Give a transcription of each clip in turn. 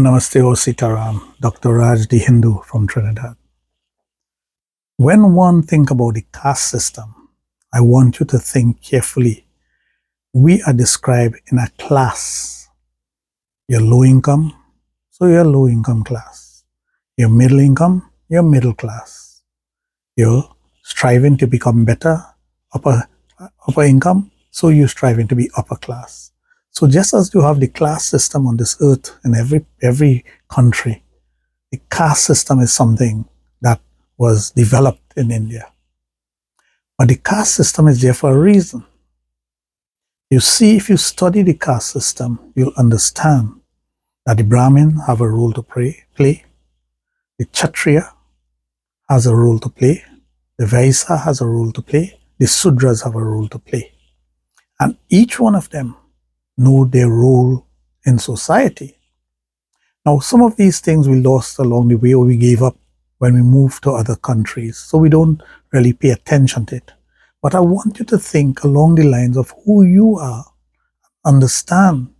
Namaste or Sitaram, Dr. Raj the Hindu from Trinidad. When one thinks about the caste system, I want you to think carefully. We are described in a class. You're low income, so you're low income class. You're middle income, you're middle class. You're striving to become better, upper income, so you're striving to be upper class. So just as you have the class system on this earth in every country, the caste system is something that was developed in India. But the caste system is there for a reason. You see, if you study the caste system, you'll understand that the Brahmin have a role to play, the Kshatriya has a role to play, the Vaisya has a role to play, the Sudras have a role to play. And each one of them know their role in society. Now, some of these things we lost along the way, or we gave up when we moved to other countries, so we don't really pay attention to it. But I want you to think along the lines of who you are. Understand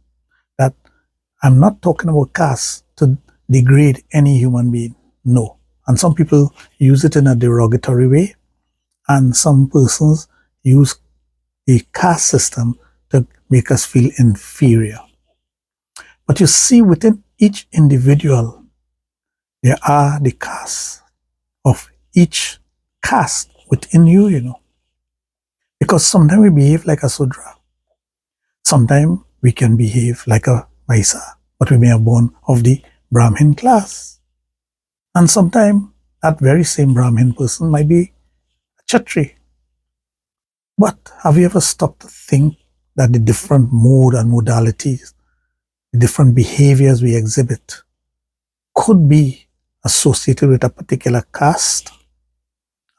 that I'm not talking about caste to degrade any human being. No. And some people use it in a derogatory way, and some persons use the caste system to make us feel inferior. But you see, within each individual, there are the castes of each caste within you, Because sometimes we behave like a Sudra. Sometimes we can behave like a Vaisya, but we may have born of the Brahmin class. And sometimes that very same Brahmin person might be a Kshatriya. But have you ever stopped to think that the different mode and modalities, the different behaviors we exhibit could be associated with a particular caste?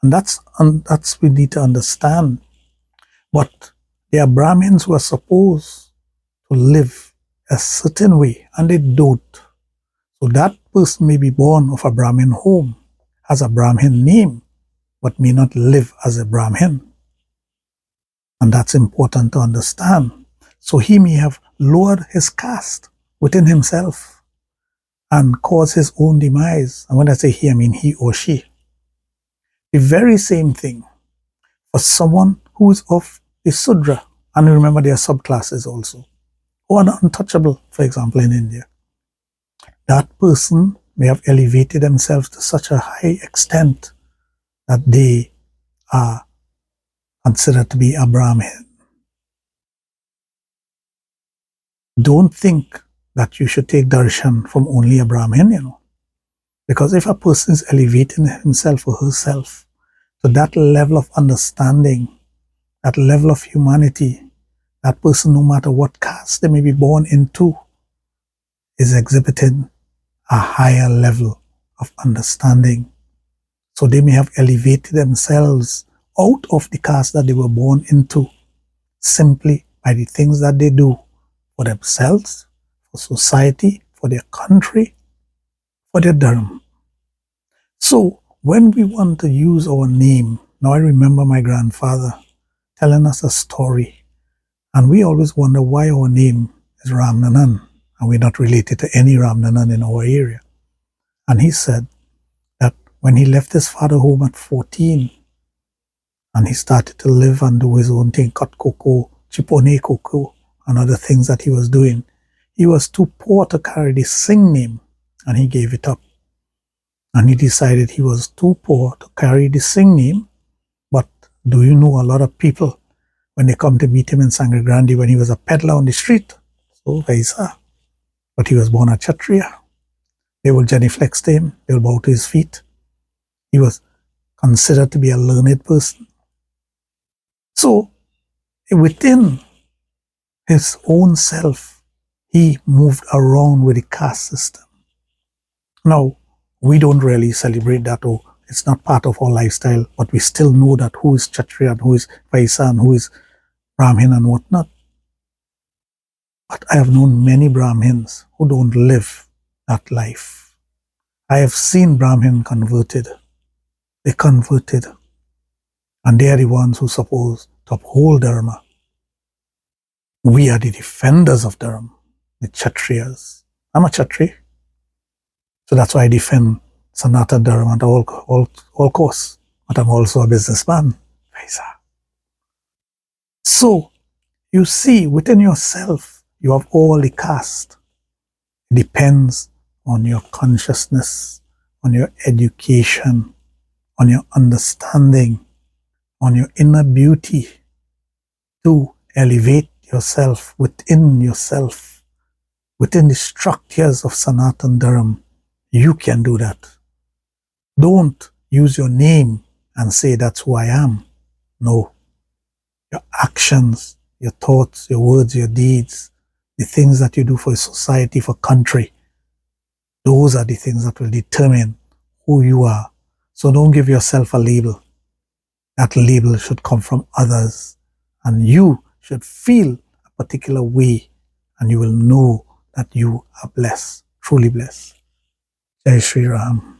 And that's we need to understand. But there are Brahmins who are supposed to live a certain way, and they don't. So that person may be born of a Brahmin home, has a Brahmin name, but may not live as a Brahmin. And that's important to understand. So he may have lowered his caste within himself and caused his own demise. And when I say he, I mean he or she. The very same thing for someone who is of the Sudra, and remember there are subclasses also, or an untouchable, for example, in India. That person may have elevated themselves to such a high extent that they are considered to be a Brahmin. Don't think that you should take darshan from only a Brahmin, Because if a person is elevating himself or herself to that level of understanding, that level of humanity, that person, no matter what caste they may be born into, is exhibiting a higher level of understanding. So they may have elevated themselves out of the caste that they were born into simply by the things that they do for themselves, for society, for their country, for their dharma. So when we want to use our name, now I remember my grandfather telling us a story, and we always wonder why our name is Ramnanan, and we're not related to any Ramnanan in our area. And he said that when he left his father home at 14, and he started to live and do his own thing, cut cocoa, chipone cocoa, and other things that he was doing, he was too poor to carry the Singh name, and he gave it up. And he decided he was too poor to carry the Singh name. But do you know, a lot of people, when they come to meet him in Sangre Grande, when he was a peddler on the street, so Vaisya, but he was born a Kshatriya, they will genuflex to him, they will bow to his feet. He was considered to be a learned person. So, within his own self, he moved around with the caste system. Now, we don't really celebrate that, or it's not part of our lifestyle, but we still know that who is Kshatriya and who is Vaisya and who is Brahmin and whatnot. But I have known many Brahmins who don't live that life. I have seen Brahmin converted. They converted. And they are the ones who are supposed to uphold Dharma. We are the defenders of Dharma, the Kshatriyas. I'm a Kshatriya. So that's why I defend Sanatana Dharma at all costs. But I'm also a businessman. So you see, within yourself, you have all the caste. It depends on your consciousness, on your education, on your understanding, on your inner beauty to elevate yourself, within the structures of Sanatana Dharma. You can do that. Don't use your name and say that's who I am. No. Your actions, your thoughts, your words, your deeds, the things that you do for society, for country, those are the things that will determine who you are. So don't give yourself a label. That label should come from others, and you should feel a particular way, and you will know that you are blessed, truly blessed. Jai Shri Ram.